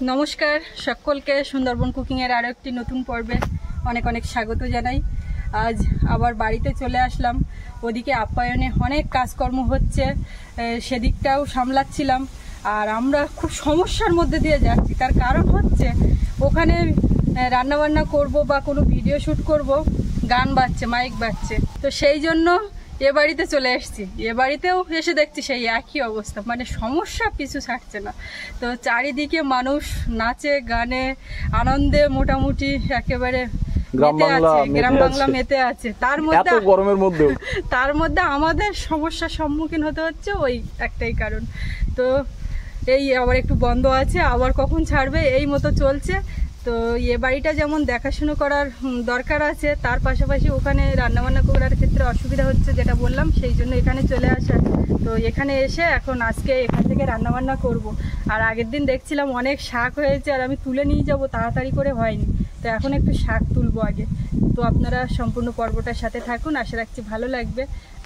নমস্কার সকলকে সুন্দরবন কুকিং এর আরো একটি নতুন পর্বে অনেক অনেক স্বাগত জানাই। আজ আবার বাড়িতে চলে আসলাম। ওদিকে আপ্যায়নে অনেক কাজকর্ম হচ্ছে, সেদিকটাও সামলাচ্ছিলাম। আর আমরা খুব সমস্যার মধ্যে দিয়ে যাচ্ছি। তার কারণ হচ্ছে ওখানে রান্নাবান্না করব বা কোনো ভিডিও শ্যুট করব, গান বাজছে, মাইক বাজছে। তো সেই জন্য এ বাড়িতে চলে এসেছি। এ বাড়িতেও এসে দেখছি সেই একই অবস্থা, মানে সমস্যা পিছু ছাড়ছে না। তো চারিদিকে মানুষ নাচে গানে আনন্দে মোটামুটি একেবারে গ্রাম বাংলা মেতে আছে। তার মধ্যে আমাদের সমস্যার সম্মুখীন হতে হচ্ছে, ওই একটাই কারণ। তো এই আবার একটু বন্ধ আছে, আবার কখন ছাড়বে এই মতো চলছে। তো এ বাড়িটা যেমন দেখাশুনো করার দরকার আছে, তার পাশাপাশি ওখানে রান্নাবান্না করার ক্ষেত্রে অসুবিধা হচ্ছে, যেটা বললাম, সেই জন্য এখানে চলে আসা। তো এখানে এসে এখন আজকে এখান থেকে রান্নাবান্না করব। আর আগের দিন দেখছিলাম অনেক শাক হয়েছে, আর আমি তুলে নিয়ে যাব, তাড়াতাড়ি করে হয়নি। তো এখন একটু শাক তুলবো আগে। তো আপনারা সম্পূর্ণ পর্বটার সাথে থাকুন, আশা রাখছি ভালো লাগবে।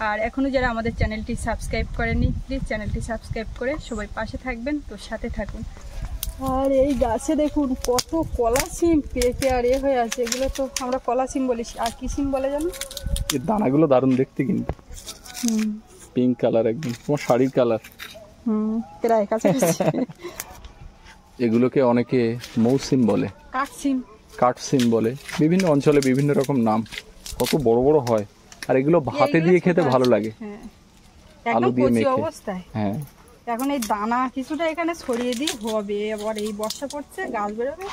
আর এখনও যারা আমাদের চ্যানেলটি সাবস্ক্রাইব করেননি, প্লিজ চ্যানেলটি সাবস্ক্রাইব করে সবাই পাশে থাকবেন। তো সাথে থাকুন। আর এই গাছে দেখুন কত কলা সিম পেকে আর হয়ে আছে। এগুলো তো আমরা কলা সিম বলি, আর কি সিম বলে জানো? এর দানাগুলো দারুণ দেখতে, কিন্তু পিঙ্ক কালার, একদম তোমার শাড়ির কালার। প্রায় কাছাকাছি। এগুলোকে অনেকে মৌসিম বলে, কাঠসিম বলে, বিভিন্ন অঞ্চলে বিভিন্ন রকম নাম। কত বড় বড় হয়, আর এগুলো ভাতে দিয়ে খেতে ভালো লাগে, আলু দিয়ে মেখে। হ্যাঁ, এখন এই দানা কিছুটা এখানে ছড়িয়ে দিই, হবে। আবার এই বর্ষা পড়ছে, গাছ বেরোবে,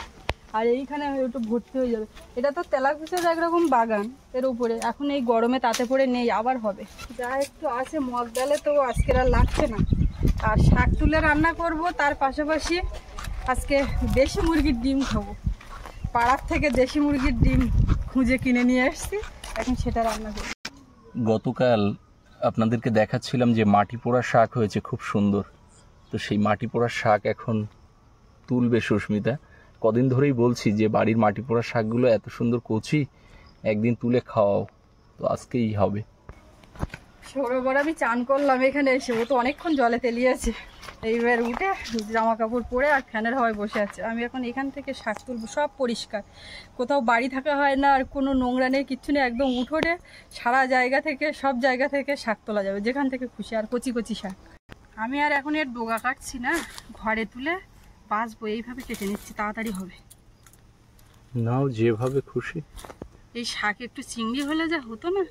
আর এইখানে একটু ভর্তি হয়ে যাবে। এটা তো তেলাকুচার একরকম বাগান এর উপরে। এখন এই গরমে তাতে পড়ে নেই, আবার হবে। যা একটু আছে মগ ডালে, তো আজকের আর লাগছে না। আর শাক তুলে রান্না করব, তার পাশাপাশি আজকে দেশি মুরগির ডিম খাবো। পাড়ার থেকে দেশি মুরগির ডিম খুঁজে কিনে নিয়ে আসছি, এখন সেটা রান্না করব। গতকাল আপনাদেরকে দেখাচ্ছিলাম যে মাটি পোড়া শাক হয়েছে, খুব সুন্দর। তো সেই মাটি পোড়া শাক এখন তুলবে সুস্মিতা। কদিন ধরেই বলছি যে বাড়ির মাটি পোড়া শাকগুলো এত সুন্দর কচি, একদিন তুলে খাওয়াও। তো আজকেই হবে। সৌরভর আমি চান করলাম এখানে এসে, ও তো অনেকক্ষণ জলে তেলিয়েছে। এইবার উঠে জামা কাপড় পরে আর ফ্যানের হাওয়ায় বসে আছে। আমি এখন এখান থেকে শাক তুলবো, সব পরিষ্কার, কোথাও বাড়ি থাকা হয় না, আর কোনো নোংরা নেই, কিচ্ছু নেই। একদম উঠোনে সারা জায়গা থেকে, সব জায়গা থেকে শাক তোলা যাবে, যেখান থেকে খুশি। আর কচি কচি শাক। আমি আর এখন এর ডোগা কাটছি না, ঘরে তুলে বাঁচবো। এইভাবে কেটে নিচ্ছি, তাড়াতাড়ি হবে। নাও যেভাবে খুশি। এই শাক একটু চিংড়ি হলে যা হতো না।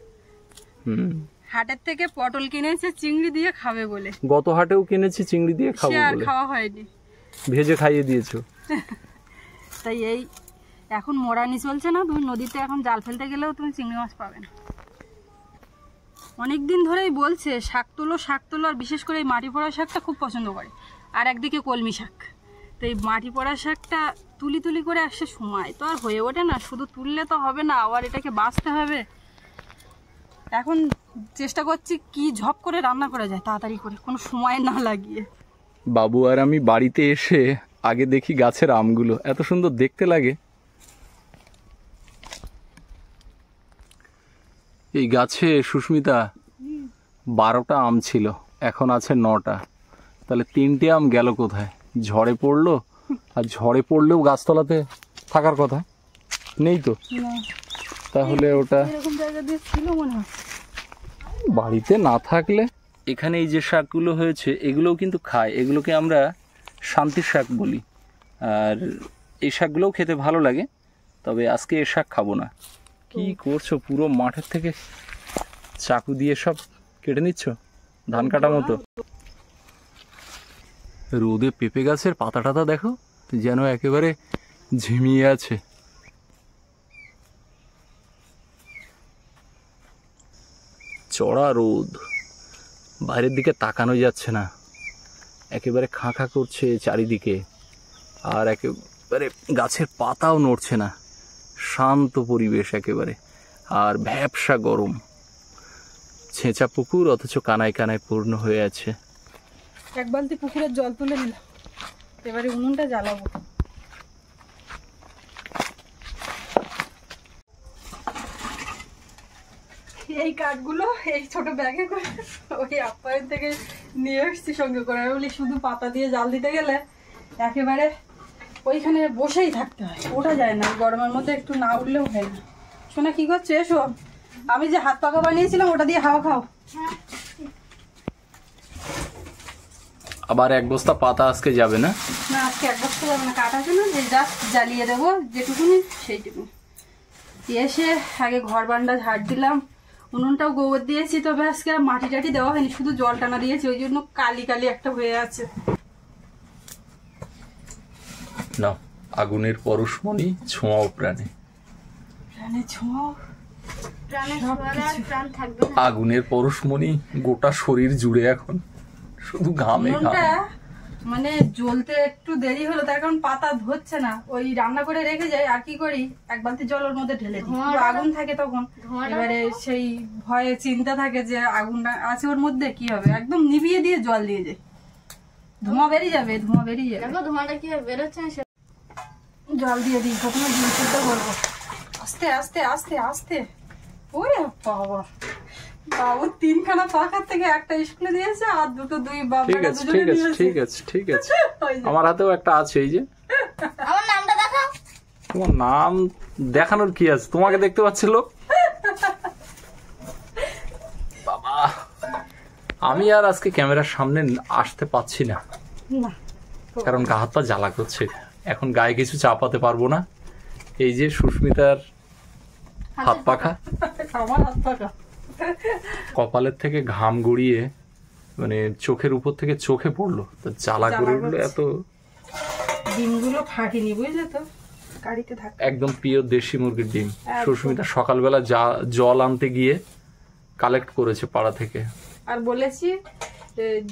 হাটের থেকে পটল কিনেছে চিংড়ি দিয়ে খাবে বলে। গত হাটেও কিনেছি চিংড়ি দিয়ে খাবো বলে, আর খাওয়া হয়নি। ভেজে খাইয়ে দিয়েছো। তাই এই এখন মোরানি চলছে না, তুমি নদীতে এখন জাল ফেলতে গেলেও তুমি চিংড়ি মাছ পাবে না। অনেকদিন ধরেই বলছে শাক তোলো, শাক তোলো। আর বিশেষ করে এই মাটি পোড়া শাকটা খুব পছন্দ করে। আর একদিকে কলমি শাক। তো এই মাটি পোড়া শাকটা তুলি তুলি করে আসছে, সময় তো আর হয়ে ওঠে না। শুধু তুললে তো হবে না, আবার এটাকে বাছতে হবে। এখন চেষ্টা করছি কি ঝপ করে রান্না করা যায়, তাড়াতাড়ি করে, কোনো সময় না লাগিয়ে। বাবু আর আমি বাড়িতে এসে আগে দেখি গাছের আমগুলো এত সুন্দর দেখতে লাগে। এই গাছে সুস্মিতা 12টা আম ছিল, এখন আছে 9টা। তাহলে 3টে আম গেল কোথায়? ঝড়ে পড়লো। আর ঝড়ে পড়লেও গাছতলাতে থাকার কথা নেই তো। তাহলে ওটা বাড়িতে না থাকলে। এখানে এই যে শাকগুলো হয়েছে, এগুলোও কিন্তু খায়। এগুলোকে আমরা শান্তির শাক বলি। আর এই শাকগুলোও খেতে ভালো লাগে, তবে আজকে এই শাক খাবো না। কি করছো? পুরো মাঠের থেকে চাকু দিয়ে সব কেটে নিচ্ছ, ধান কাটা মতো। রোদে পেঁপে গাছের পাতা টাতা দেখো, যেন একেবারে ঝিমিয়ে আছে। চড়া রোদ, বাইরের দিকে তাকানো যাচ্ছে না, একেবারে খাঁ খাঁ করছে চারিদিকে। আর একেবারে গাছের পাতাও নড়ছে না, শান্ত পরিবেশ একেবারে। আর ভ্যাপসা গরম, ছেঁচা পুকুর, অথচ কানায় কানায় পূর্ণ হয়ে আছে। এক বালতি পুকুরের জল তুলে নিলাম, এবারে উনুনটা জ্বালাবো। এই কাঠগুলো এই ছোট ব্যাগে করে ওই আপ্যায়ন থেকে নিয়ে এসছি সঙ্গে করে। আমি বলি শুধু পাতা দিয়ে জাল দিতে গেলে একেবারে ওইখানে বসেই থাকতে হয়, ওঠা যায় না গরমের মধ্যে, একটু না উঠলেও হয় না। শোনা কি করছো? এসো, আমি যে হাত পাকা বানিয়েছিলাম ওটা দিয়ে হাওয়া খাও। আবার এক বস্তা পাতা আজকে যাবে না? না আজকে এক বস্তা যাবে না, কাটা আছে না, যে জাস্ট জ্বালিয়ে দেবো যেটুকুনি সেইটুকুনি। এসে আগে ঘর বারান্দা ঝাড় দিলাম, উনুনটাও গোবর দিয়েছি, তবে আজকে মাটি টাটি দেওয়া হয়নি, শুধু জল টানা দিয়েছি, ওই জন্য কালি কালি একটা হয়ে আছে। না, আগুনের পরশমণি ছোঁয়াও প্রাণে। প্রাণে ছোঁয়াও, আগুনের পরশমণি গোটা শরীর জুড়ে এখন শুধু ঘামে ঘামে। মানে জ্বলতে একটু দেরি হলো, তার কারণ পাতা ধরছে না, ওই রান্না করে রেখে যাই, আর কি করি এক বালতি জল ওর মধ্যে ঢেলে দিই, আগুন থাকে তখন, এবারে সেই ভয়ে চিন্তা থাকে যে আগুন আছে ওর মধ্যে, কি হবে, একদম নিভিয়ে দিয়ে জল দিয়ে যাই, ধোঁয়া বেরিয়ে যাবে, ধোঁয়া বেরিয়ে যাবে। ধোঁয়াটা কি বেরোচ্ছে, জল দিয়ে দিই, প্রথমে ডিম সিদ্ধ করবো, আস্তে আস্তে আস্তে আস্তে। ওরে বাবা, বাবু 3খানা পাখার থেকে একটা স্কুলে দিয়েছে, আর দুটো দুই বাবা। ঠিক আছে ঠিক আছে ঠিক আছে ঠিক আছে, আমার হাতেও একটা আছে, এই যে। আমার নামটা দেখাও। তোমার নাম দেখানোর কি আছে, তোমাকে দেখতে পাচ্ছিল বাবা। আমি আর আজকে ক্যামেরার সামনে আসতে পাচ্ছি না, কারণ গা হাত পা জ্বালা করছে, এখন গায়ে কিছু চাপাতে পারবো না। এই যে সুস্মিতার হাত পাখা, আমার হাত পাখা, কপালের থেকে ঘাম গড়িয়ে মানে চোখের উপর থেকে চোখে পড়লো, তো জ্বালা করে উঠলো এত। ডিমগুলো ফাটিনি, বুঝলে তো, গাড়িতে থাকে একদম পিওর দেশি মুরগির ডিম। সুস্মিতা সকালবেলা জল আনতে গিয়ে কালেক্ট করেছে পাড়া থেকে, আর বলেছি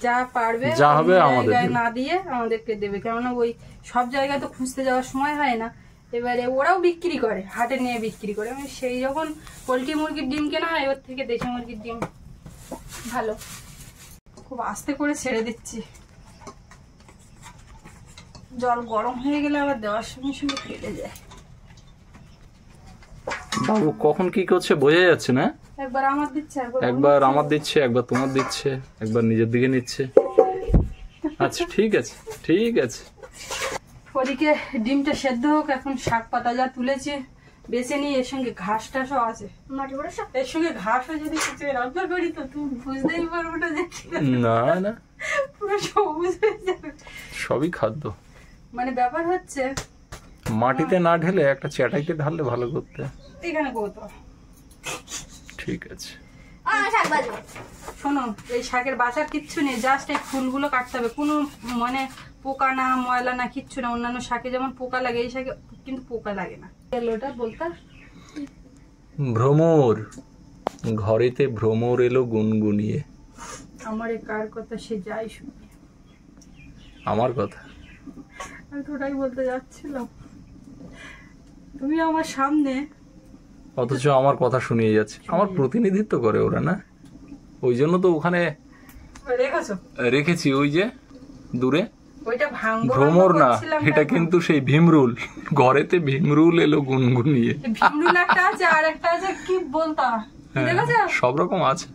যা পারবে যা হবে আমাদের না দিয়ে আমাদেরকে দেবে, কেননা ওই সব জায়গায় তো খুঁজতে যাওয়ার সময় হয় না, এবারে ওরাও বিক্রি করে, হাটে নিয়ে বিক্রি করে, আমি সেই যখন পোল্ট্রি মুরগির ডিম কেনা হয় ওর থেকে দেশি মুরগির ডিম ভালো। খুব আস্তে করে ছেড়ে দিচ্ছি, জল গরম হয়ে গেলে আবার দেওয়ার সঙ্গে সঙ্গে ফেটে যায়। বাবু কখন কি করছে বোঝা যাচ্ছে না, একবার আমার দিচ্ছে, একবার আমার দিচ্ছে, একবার তোমার দিচ্ছে, একবার নিজের দিকে নিচ্ছে। আচ্ছা ঠিক আছে ঠিক আছে। ওদিকে ডিমটা সেদ্ধ হোক, এখন শাক পাতা যা তুলেছি বেছে নিয়ে, এর সঙ্গে ঘাস টাসও আছে, এর সঙ্গে ঘাসও যদি কিছু রান্না করি তো তুমি বুঝতেই পারবো না যে না না পুরো সবুজ হয়ে যাবে। সবই খাদ্য, মানে ব্যাপার হচ্ছে মাটিতে না ঢেলে একটা চ্যাটাইতে ঢাললে ভালো করতে। এখানে কত ঠিক আছে, শোনো, এই শাকের বাঁচার কিচ্ছু নেই, জাস্ট এই ফুলগুলো কাটতে হবে, কোনো মানে পোকা না ময়লা না কিচ্ছু না। অন্যান্য শাকে যেমন পোকা লাগে, এই শাকে কিন্তু পোকা লাগে না। ওটা বলতা ভ্রমর, ঘরেতে ভ্রমর এলো গুনগুনিয়ে। আমার কার কথা সে যাই শুনি, আমার কথা আমি তো ওটাই বলতে যাচ্ছিলাম, তুমি আমার সামনে, অথচ আমার কথা শুনিয়ে যাচ্ছে। আমার প্রতিনিধিত্ব করে ওরা, না ওই জন্য তো ওখানে রেখেছি, ওই যে দূরে। ভ্রমর না, এটা কিন্তু সেই ভীমরুল, ঘরেতে ভীমরুল এলো গুনগুনিয়ে। ভীমরুল একটা আছে, আর একটা আছে কি বলতা, সব রকম আছে,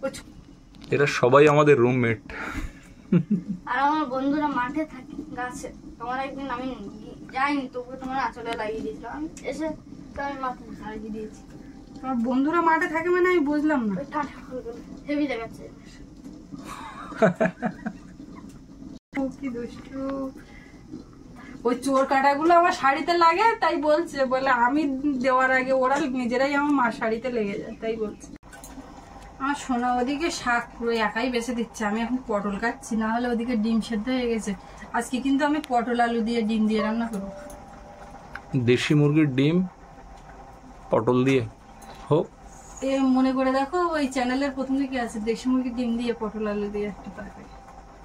এরা সবাই আমাদের রুমমেট। আর আমার বন্ধুরা মাঠে থাকে গাছে, তোমার একদিন আমি যাইনি, তবু তোমার আঁচলে লাগিয়ে দিয়েছিলাম, আমি এসে তো আমি মাঠে লাগিয়ে দিয়েছি। তোমার বন্ধুরা মাঠে থাকে মানে আমি বুঝলাম না, হেভি দেখাচ্ছে। কি দুষ্টু, ওই চোর কাটাগুলো আমার শাড়িতে লাগে, তাই বলছে, বলে আমি দেওয়ার আগে ওরা নিজেরাই আমার মার শাড়িতে লেগে যায়, তাই বলছে। আমার সোনা ওদিকে শাক পুরো একাই বেছে দিচ্ছে, আমি এখন পটল কাটছি, না হলে ওদিকে ডিম সেদ্ধ হয়ে গেছে। আজকে কিন্তু আমি পটল আলু দিয়ে ডিম দিয়ে রান্না করবো, দেশি মুরগির ডিম পটল দিয়ে হোক। এ মনে করে দেখো, ওই চ্যানেলের প্রথম দিকে আছে দেশি মুরগির ডিম দিয়ে পটল আলু দিয়ে একটা তরকারি।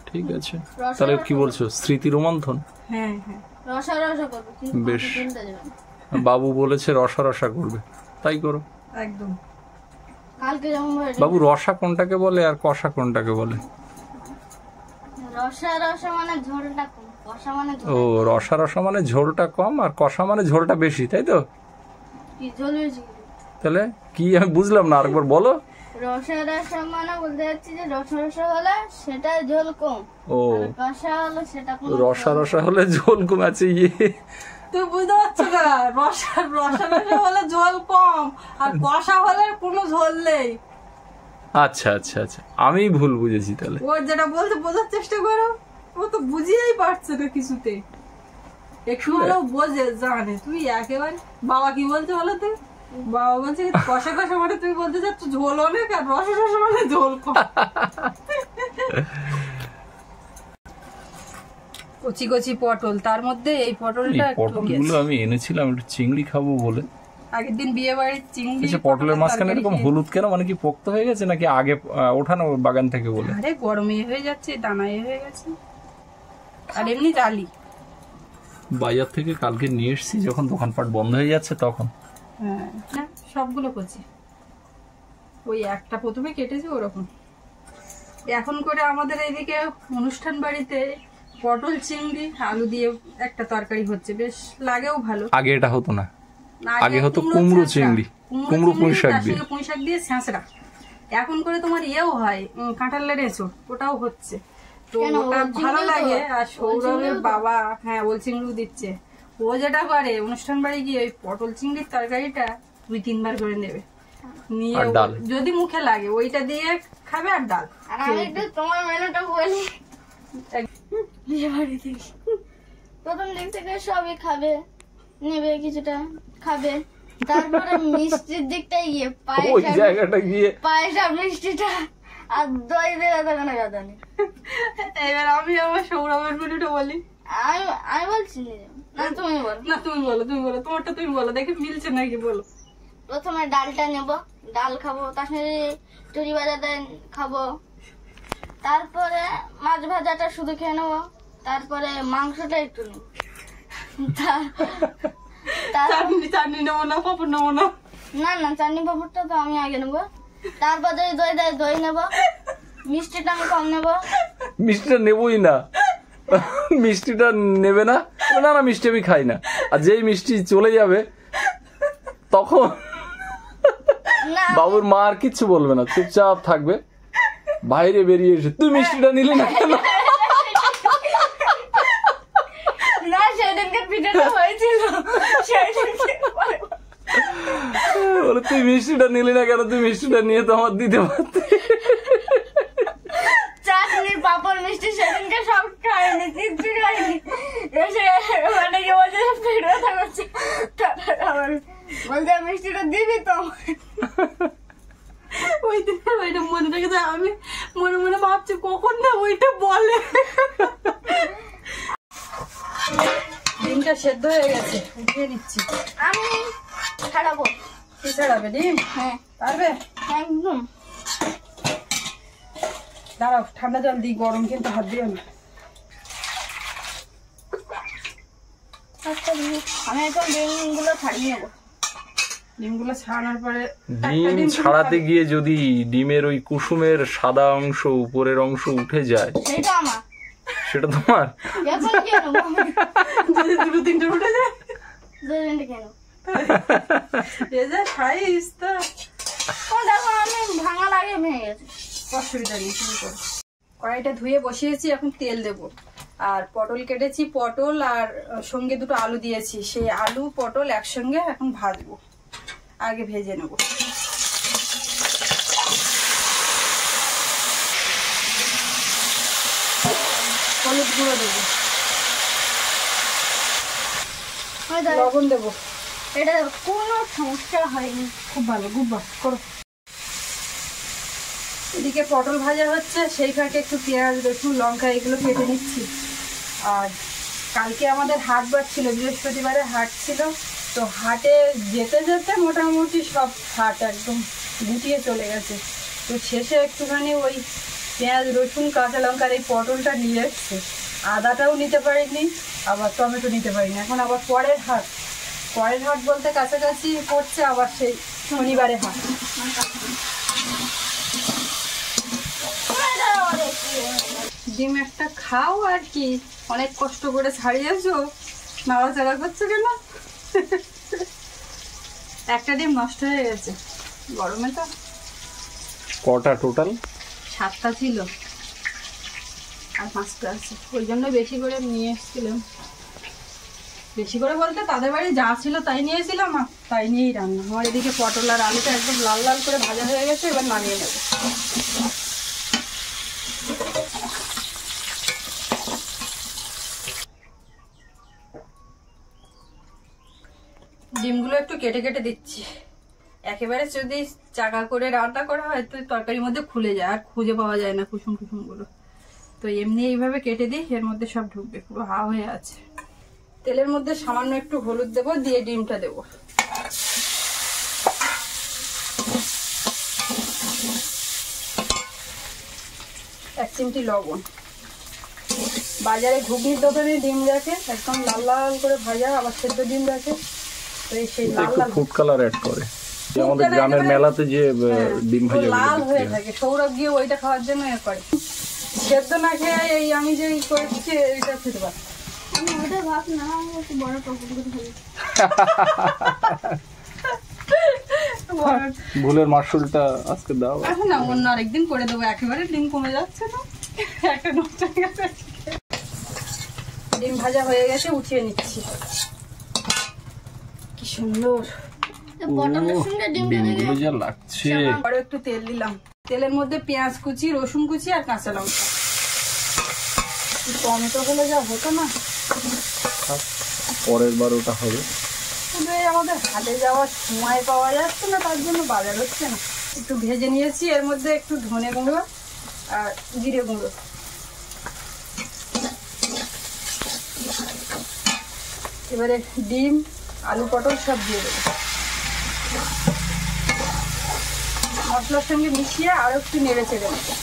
ঠিক আছে, তাহলে কি বলছো, স্মৃতি রোমন্থন? হ্যাঁ হ্যাঁ, রসা রসা করবে, কিন্তু বেশ, বাবু বলেছে রসা রসা করবে, তাই করো একদম। কালকে যেমন বাবু, রসা কোনটাকে বলে আর কষা কোনটাকে বলে? রসা রসা মানে ঝোলটা কম, কষা মানে ও, রসা রসা মানে ঝোলটা কম, আর কষা মানে ঝোলটা বেশি, তাই তো? কি ঝোল বেশি? তাহলে কি, আমি বুঝলাম না, আরেকবার বলো। রসা রসা মানে বলতে যাচ্ছি যে রসা রসা হলে সেটা ঝোল কম, ও, কষা হলে সেটা কম। রসা রসা হলে ঝোল কম আছে, ইয়ে তুই বুঝতে পারছো না, রসা রসা রসা হলে ঝোল কম, আর কষা হলে কোনো ঝোল নেই। আচ্ছা আচ্ছা আচ্ছা, আমি ভুল বুঝেছি তাহলে। ও যেটা বলছে বোঝার চেষ্টা করো, ও তো বুঝিয়েই পারছে না কিছুতে। একটু হলেও বোঝে, জানে। তুই একেবারে বাবা কি বলছে বলো তো, বাবা বলছে কষা কষা মানে তুমি বলতে চাচ্ছ ঝোল অনেক, আর রসা রসা মানে ঝোল কম। কচি কচি পটল, তার মধ্যে এই পটলটা পটলগুলো আমি এনেছিলাম একটু চিংড়ি খাবো বলে। আগের দিন বিয়ে বাড়ির চিংড়ি। আচ্ছা, পটলের মাঝখানে এরকম হলুদ কেন? মানে কি পোক্ত হয়ে গেছে নাকি আগে ওঠানো বাগান থেকে বলে? আরে গরমে হয়ে যাচ্ছে, দানায় হয়ে গেছে, আর এমনি জালি। বাজার থেকে কালকে নিয়ে এসেছি, যখন দোকানপাট বন্ধ হয়ে যাচ্ছে তখন। হ্যাঁ, সবগুলো কচি, ওই একটা প্রথমে কেটেছি ওরকম। এখন করে আমাদের এইদিকে অনুষ্ঠান বাড়িতে পটল চিংড়ি আলু দিয়ে একটা তরকারি হচ্ছে, বেশ লাগেও ভালো। আগে এটা হতো না, আগে হতো কুমড়ো চিংড়ি, কুমড়ো পুঁই শাক দিয়ে, পুঁই শাক দিয়ে ছ্যাঁচড়া। এখন করে তোমার ইয়েও হয়, কাঁঠালের এঁচড়, ওটাও হচ্ছে। তো ওটা ভালো লাগে। আর সৌরভের বাবা, হ্যাঁ, ওল চিংড়িও দিচ্ছে। ও যেটা করে অনুষ্ঠান বাড়ি গিয়ে ওই পটল চিংড়ির তরকারিটা 2-3 বার করে নেবে, নিয়ে যদি মুখে লাগে ওইটা দিয়ে খাবে আর ডাল। আর আমি একটু তোমার মেনুটা বলি। বিয়ে বাড়ি থেকে প্রথম দিক থেকে সবই খাবে, নেবে কিছুটা খাবে, তারপরে মিষ্টির দিকটা গিয়ে ওই জায়গাটা গিয়ে পায়েস আর মিষ্টিটা আর দই দেওয়া যাবে না গাদা নেই। এবার আমি আমার সৌরভের মেনুটা বলি। আমি বলছি না, তুমি বলো। না, তুমি বলো, তুমি বলো, তোমারটা তুমি বলো, দেখে মিলছে নাকি বলো। প্রথমে ডালটা নেব, ডাল খাবো, তার সাথে টুরি ভাজাটা খাবো, তারপরে মাছ ভাজাটা শুধু খেয়ে নেবো, তারপরে মাংসটা একটু নেব, চাটনি নেবো না, পাপড় নেবো না? না, চাটনি পাপড়টা তো আমি আগে নেবো, তারপর যদি দই দেয় দই নেবো, মিষ্টিটা আমি কম নেবো। মিষ্টিটা নেবই না, মিষ্টিটা নেবে না? না না, মিষ্টি আমি খাই না। আর যেই মিষ্টি চলে যাবে তখন বাবুর মা আর কিচ্ছু বলবে না, চুপচাপ থাকবে। বাইরে বেরিয়ে এসে তুই মিষ্টিটা নিলি না কেন? না, সেদিনকে পিঠাটা হয়েছিল, বলে তুই মিষ্টিটা নিলি না কেন? তুই মিষ্টিটা নিয়ে তো আমার দিতে পারতি। চাটনি পাপড় মিষ্টি সেদিনকে সব খাইনি, কিচ্ছু খাইনি। এসে মানে কি বলছে পেট ব্যথা করছে, বলছে মিষ্টিটা দিবি তো। ওই দিন ওইটা মনে রেখেছে, আমি মনে মনে ভাবছি কখন না ওইটা বলে। ডিমটা সেদ্ধ হয়ে গেছে, উঠিয়ে নিচ্ছি। আমি ছাড়াবো। কি ছাড়াবে? ডিম? হ্যাঁ, পারবে? একদম। দাঁড়াও, ঠান্ডা জল দিই, গরম কিন্তু হাত দিও না। আমি এখন ডিমগুলো ছাড়িয়ে নেবো। ডিমগুলো ছাড়ানোর পরে ডিম ছাড়াতে গিয়ে যদি ডিমের ওই কুসুমের সাদা অংশ, উপরের অংশ উঠে যায়, সেটা আমার, সেটা তোমার। এখন কি নেবো? যদি 2-3টে উঠে যায়, 2-3টে কেন? এ যা সাইজ তো। দেখো আমি ভাঙা লাগে ভেঙে গেছে, অসুবিধা নেই, তুমি করো। কড়াইটা ধুয়ে বসিয়েছি, এখন তেল দেবো। আর পটল কেটেছি, পটল আর সঙ্গে 2টো আলু দিয়েছি, সেই আলু পটল একসঙ্গে এখন ভাজবো। আগে ভেজে নেবো। হলুদ গুঁড়ো দেবো, লবণ দেবো। এটা কোনো সমস্যা হয়নি, খুব ভালো, খুব ভালো করো। এদিকে পটল ভাজা হচ্ছে, সেই ফাঁকে একটু পেঁয়াজ, রসুন, লঙ্কা এগুলো কেটে নিচ্ছি। আর কালকে আমাদের হাট বার ছিল, বৃহস্পতিবারে হাট ছিল। তো হাটে যেতে যেতে মোটামুটি সব হাট একদম গুটিয়ে চলে গেছে। তো শেষে একটুখানি ওই পেঁয়াজ, রসুন, কাঁচা লঙ্কার এই পটলটা নিয়ে এসছে। আদাটাও নিতে পারিনি, আবার টমেটো নিতে পারিনি। এখন আবার পরের হাট বলতে কাছাকাছি পড়ছে, আবার সেই শনিবারে হাট। ডিম একটা খাও আর কি, অনেক কষ্ট করে ছাড়িয়েছো, নাড়াচাড়া করছো কেন? একটা ডিম নষ্ট হয়ে গেছে গরমে। তো কটা টোটাল? 7টা ছিল আর 5টা আছে, ওই জন্য বেশি করে নিয়ে এসেছিলাম। বেশি করে বলতে তাদের বাড়ি যা ছিল তাই নিয়েছিলাম, আর তাই নিয়েই রান্না। আমার এদিকে পটল আর আলুটা একদম লাল লাল করে ভাজা হয়ে গেছে, এবার নামিয়ে নেব। ডিমগুলো একটু কেটে কেটে দিচ্ছি। একেবারে যদি চাকা করে রান্না করা হয় তো তরকারির মধ্যে খুলে যায়, আর খুঁজে পাওয়া যায় না কুসুম কুসুম গুলো। তো এমনি এইভাবে কেটে দিই, এর মধ্যে সব ঢুকবে, পুরো হা হয়ে আছে। তেলের মধ্যে সামান্য একটু হলুদ দেবো, দিয়ে ডিমটা দেবো। এক চিমটি লবণ। বাজারে ঘুগনির দোকানে ডিম রাখে একদম লাল লাল করে ভাজা, আবার সেদ্ধ ডিম রাখে, তো সেই লাল লাল ফুড কালার অ্যাড করে। আমাদের গ্রামের মেলাতে যে ডিম ভাজা লাল হয়ে থাকে, সৌরভ গিয়ে ওইটা খাওয়ার জন্য এ করে। সেদ্ধ না খেয়ে এই আমি যে করেছি এইটা খেতে পারি। আমি ওটা ভাব না, একটু বড় টক করে খাই। ভুলের মাশরুলটা আজকে দাও। এখন না, অন্য আরেকদিন করে দেবো, একেবারে ডিম কমে যাচ্ছে না, একটা নষ্ট হয়ে গেছে। ডিম ভাজা হয়ে গেছে, উঠিয়ে নিচ্ছি। কি সুন্দর পটলের সঙ্গে ডিমগুলো যা লাগছে। আরো একটু তেল দিলাম। তেলের মধ্যে পেঁয়াজ কুচি, রসুন কুচি আর কাঁচা লঙ্কা। টমেটো হলে যা হতো না। পরের বার ওটা হবে। শুধু আমাদের হাটে যাওয়ার সময় পাওয়া যাচ্ছে না, তার জন্য বাজার হচ্ছে না। একটু ভেজে নিয়েছি, এর মধ্যে একটু ধনে গুঁড়ো আর জিরে গুঁড়ো। এবারে ডিম, আলু, পটল সব দিয়ে দেবো। মশলার সঙ্গে মিশিয়ে আরো একটু নেড়ে চেড়ে দেবো।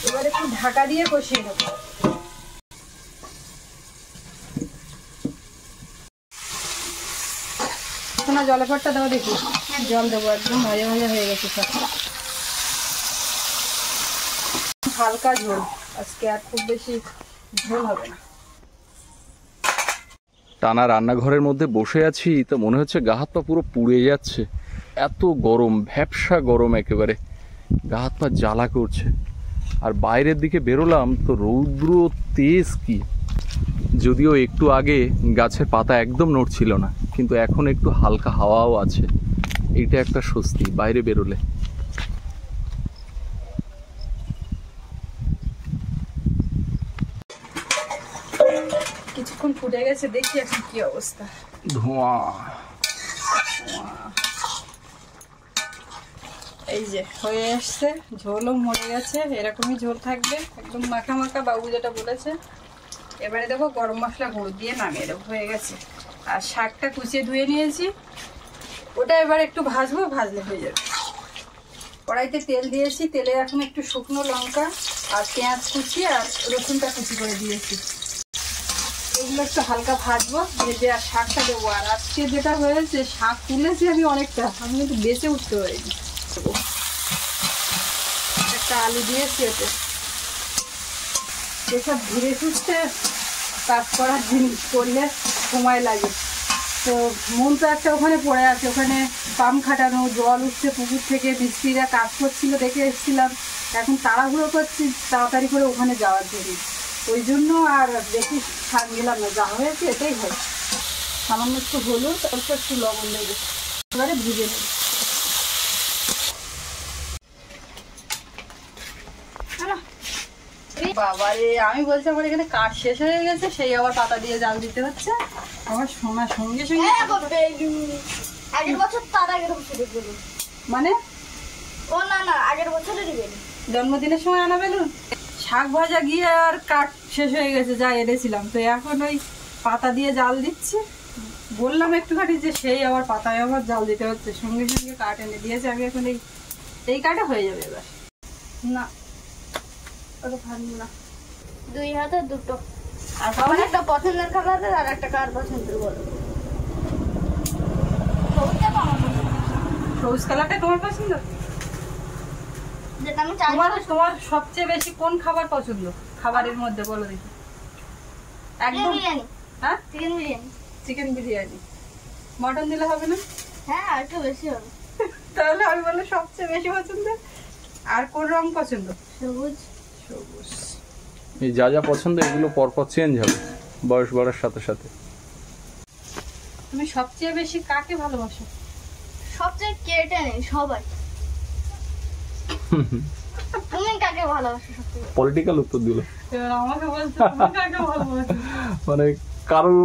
এবার একটু ঢাকা দিয়ে কষিয়ে দেবো। শোনা, জলের পরটা দেবো, দেখি জল দেবো। একদম ভাজা ভাজা হয়ে গেছে সব। হালকা ঝোল আজকে, আর খুব বেশি ঝোল হবে না। টানা রান্নাঘরের মধ্যে বসে আছি তো মনে হচ্ছে গা হাত পা পুরো পুড়ে যাচ্ছে। এত গরম, ভ্যাপসা গরম, একেবারে গা হাত পা জ্বালা করছে। আর বাইরের দিকে বেরোলাম তো রৌদ্র তেজ কি! যদিও একটু আগে গাছের পাতা একদম নড়ছিল না, কিন্তু এখন একটু হালকা হাওয়াও আছে। এটা একটা স্বস্তি বাইরে বেরোলে। কিছুক্ষণ ফুটে গেছে, দেখি এখন কি অবস্থা। ধোঁয়া। এই যে হয়ে আসছে, ঝোলও মরে গেছে। এরকমই ঝোল থাকবে, একদম মাখা মাখা, বাবু যেটা বলেছে। এবারে দেবো গরম মশলা গুঁড়ো, দিয়ে নামিয়ে দেবো, হয়ে গেছে। আর শাকটা কুচিয়ে ধুয়ে নিয়েছি, ওটা এবার একটু ভাজবো, ভাজলে হয়ে যাবে। কড়াইতে তেল দিয়েছি, তেলে এখন একটু শুকনো লঙ্কা আর পেঁয়াজ কুচি আর রসুনটা কুচি করে দিয়েছি। এগুলো একটু হালকা ভাজবো, ভেজে আর শাকটা দেবো। আর আজকে যেটা হয়েছে, শাক তুলেছি আমি অনেকটা, আমি কিন্তু বেঁচে উঠতে পারিনি। একটা আলু দিয়েছি এতে। এসব ধীরে সুস্থে কাজ করার জিনিস করলে সময় লাগে। তো মন তো একটা ওখানে পড়ে আছে, ওখানে পাম্প খাটানো, জল উঠছে পুকুর থেকে, মিস্ত্রিরা কাজ করছিল দেখে এসেছিলাম। এখন তাড়াহুড়ো করছি তাড়াতাড়ি করে ওখানে যাওয়ার জন্য, ওই জন্য আর বেশি শাক নিলাম না। যা হয়েছে এটাই হয়। সামান্য একটু হলুদ, অল্প একটু লবণ দেবো, এবারে ভুজে নেব। বাবারে, আমি বলছি আমার এখানে কাঠ শেষ হয়ে গেছে, সেই আবার পাতা দিয়ে জাল দিতে হচ্ছে। আমার সোনার সঙ্গে সঙ্গে আগের বছর তার আগের বছর মানে ও না না আগের বছরে দিবেন জন্মদিনের সময় আনা বেলুন। শাক ভাজা গিয়ে আর কাঠ শেষ হয়ে গেছে যা এনেছিলাম, তো এখন ওই পাতা দিয়ে জাল দিচ্ছি। বললাম একটুখানি যে সেই আবার পাতায় আবার জাল দিতে হচ্ছে, সঙ্গে সঙ্গে কাঠ এনে দিয়েছে। আমি এখন এই কাঠে হয়ে যাবে এবার। না ওটা ভালো না, দুই হাতে দুটো। আর আমার একটা পছন্দের কালারের আর একটা কার পছন্দের বলো। সবুজ কালারটা তোমার পছন্দ? যেটা আমি চাই। তোমার সবচেয়ে বেশি কোন খাবার পছন্দ খাবারের মধ্যে বলো দেখি? একদম বিরিয়ানি। হ্যাঁ, chicken biryani. Chicken biryani. Mutton দিলে হবে না? হ্যাঁ আর একটু বেশি হবে। তাহলে আমি বললাম সবচেয়ে বেশি পছন্দ। আর কোন রং পছন্দ? সবুজ। সবুজ। এই যা যা পছন্দ এগুলো পরপর চেঞ্জ হবে বয়স বাড়ার সাথে সাথে। তুমি সবচেয়ে বেশি কাকে ভালোবাসো? সবচেয়ে কেটে নেই সবাই। তুমি কাকে ভালোবাসো সবচেয়ে? পলিটিক্যাল উত্তর দিল। এবার আমাকে বলছো তুমি কাকে ভালোবাসো? মানে কারোর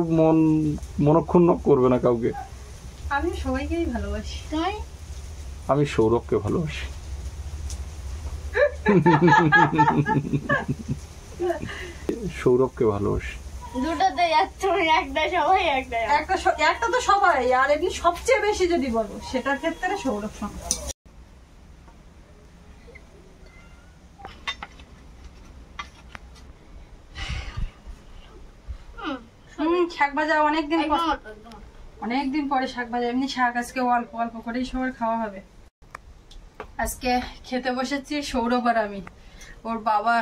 মনক্ষুণ্ণ করবে না কাউকে। আমি সবাইকেই ভালোবাসি। তুমি? আমি সৌরভকে ভালোবাসি। সৌরভকে ভালোবাসি। দুটোতে তুমি একটা সবাই একটা তো সবাই, আর এমনি সবচেয়ে বেশি যদি বলো সেটার ক্ষেত্রে সৌরভ সঙ্গে। শাক ভাজা অনেকদিন পরে শাক ভাজা। এমনি শাক আজকে অল্প অল্প করেই সবার খাওয়া হবে। আজকে খেতে বসেছি সৌরভ আর আমি। ওর বাবা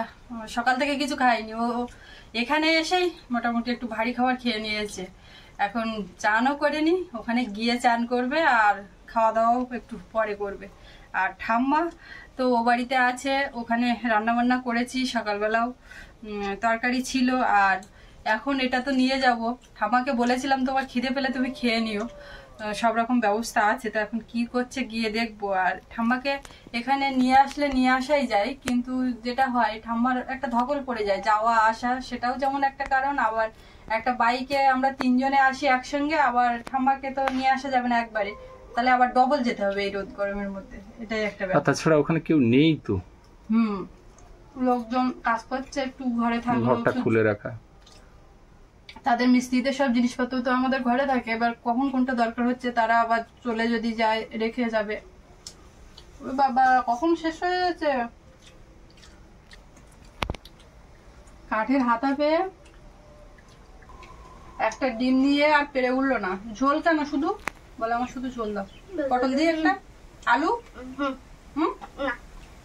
সকাল থেকে কিছু খায়নি, ও এখানে এসেই মোটামুটি একটু ভারী খাবার খেয়ে নিয়েছে। এখন চানও করেনি, ওখানে গিয়ে চান করবে আর খাওয়া দাওয়াও একটু পরে করবে। আর ঠাম্মা তো ও বাড়িতে আছে, ওখানে রান্না বান্না করেছি, সকালবেলাও তরকারি ছিল। আর এখন এটা তো নিয়ে যাব, ঠাম্মাকে বলেছিলাম তোমার খিদে পেলে তুমি খেয়ে নিও, সব রকম ব্যবস্থা আছে। তো এখন কি করছে গিয়ে দেখবো। আর ঠাম্মাকে এখানে নিয়ে আসলে নিয়ে আসাই যায়, কিন্তু যেটা হয় ঠাম্মার একটা ধকল পড়ে যায় যাওয়া আসা, সেটাও যেমন একটা কারণ। আবার একটা বাইকে আমরা 3 জনে আসি একসঙ্গে, আবার ঠাম্মাকে তো নিয়ে আসা যাবে না একবারে, তাহলে আবার ডবল যেতে হবে এই রোদ গরমের মধ্যে, এটাই একটা ব্যাপার। তাছাড়া ওখানে কেউ নেই তো, লোকজন কাজ করছে, একটু ঘরে থাকবে, ঘরটা খুলে রাখা। তাদের মিস্ত্রিতে সব জিনিসপত্র তো আমাদের ঘরে থাকে, এবার কখন কোনটা দরকার হচ্ছে তারা আবার চলে যদি যায় রেখে যাবে। ওই বাবা কখন শেষ হয়ে যাচ্ছে। কাঠের হাতা পেয়ে একটা ডিম দিয়ে আর পেরে উঠলো না। ঝোল কেন শুধু বলে, আমার শুধু ঝোল দাও, পটল দিয়ে একটা আলু,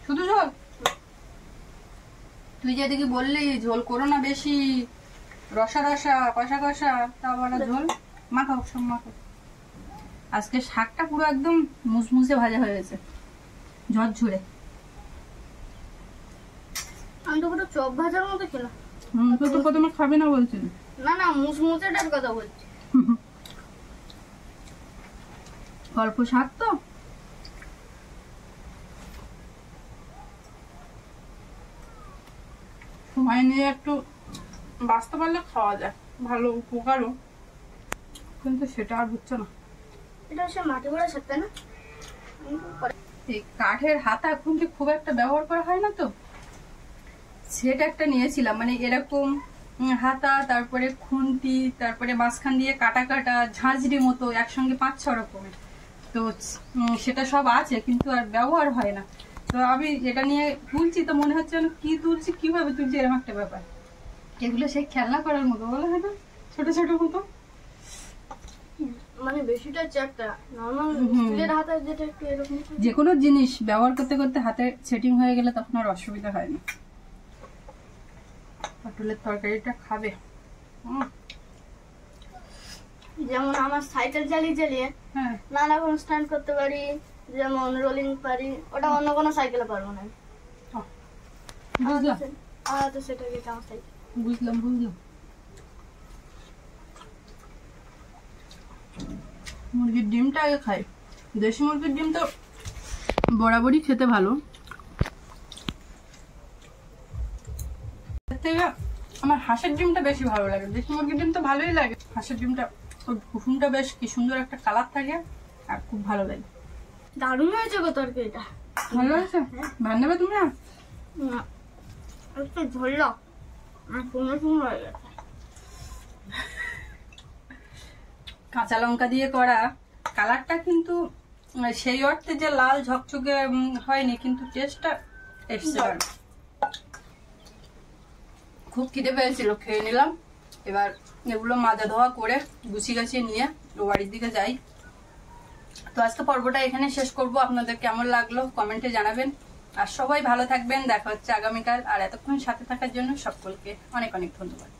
শুধু ঝোল। তুই যেদিকে বললি ঝোল করো না বেশি, রসা রসা কষা কষা, তা আবার ঝোল মাখাও, সব মাখো। আজকে শাকটা পুরো একদম মুসমুসে ভাজা হয়ে গেছে, ঝরঝরে। আমি তো পুরো চপ ভাজার মতো খেলাম। তুই তো প্রথমে খাবি না বলছিলি। না না, মুসমুসেটার কথা বলছি। অল্প শাক তো, সময় নিয়ে একটু বাঁচতে পারলে খাওয়া যায়, ভালো উপকারও, কিন্তু সেটা আর হচ্ছে না। এটা হচ্ছে মাটি ভরা শাক, তাই না? এই কাঠের হাতা খুন্তি খুব একটা ব্যবহার করা হয় না তো, সেটা একটা নিয়েছিলাম, মানে এরকম হাতা, তারপরে খুন্তি, তারপরে মাঝখান দিয়ে কাটা কাটা ঝাঁঝরি মতো একসঙ্গে 5-6 রকমের। তো সেটা সব আছে, কিন্তু আর ব্যবহার হয় না। তো আমি এটা নিয়ে তুলছি তো মনে হচ্ছে কি তুলছি, কিভাবে তুলছি, এরকম একটা ব্যাপার। এগুলো সেই খেলনা করার মতো বলে হয় না, ছোট ছোট মতো, মানে বেশিটা চ্যাপটা। নরমাল স্টিলের হাতা যেটা একটু এরকম। যে কোনো জিনিস ব্যবহার করতে করতে হাতে সেটিং হয়ে গেলে তখন আর অসুবিধা হয় না। পটলের তরকারিটা খাবে। যেমন আমার সাইকেল চালিয়ে নানা রকম স্ট্যান্ড করতে পারি, যেমন রোলিং পারি, ওটা অন্য কোনো সাইকেলে পারবো না। বুঝলাম, তো সেটা কি আমার সাইকেল? বুঝলাম। মুরগির ডিমটা আগে খাই। দেশি মুরগির ডিম তো বরাবরই খেতে ভালো, আমার হাঁসের ডিমটা বেশি ভালো লাগে। দেশি মুরগির ডিম তো ভালোই লাগে, হাঁসের ডিমটা ওর কুসুমটা বেশ কি সুন্দর একটা কালার থাকে, আর খুব ভালো লাগে। দারুণ হয়েছে গো তরকারিটা। ভালো হয়েছে? ভালো নেবে তুমি? না একটু ঝোললো, সুন্দর হয়ে গেছে। কাঁচা লঙ্কা দিয়ে করা, কালারটা কিন্তু সেই অর্থে যে লাল ঝকঝকে হয়নি, কিন্তু টেস্টটা এসছে। খুব খিদে পেয়েছিল, খেয়ে নিলাম। এবার এগুলো মাজা ধোয়া করে গুছিয়ে গাছিয়ে নিয়ে ও বাড়ির দিকে যাই। তো আজকে পর্বটা এখানে শেষ করব। আপনাদের কেমন লাগলো কমেন্টে জানাবেন, আর সবাই ভালো থাকবেন। দেখা হচ্ছে আগামীকাল। আর এতক্ষণ সাথে থাকার জন্য সকলকে অনেক অনেক ধন্যবাদ।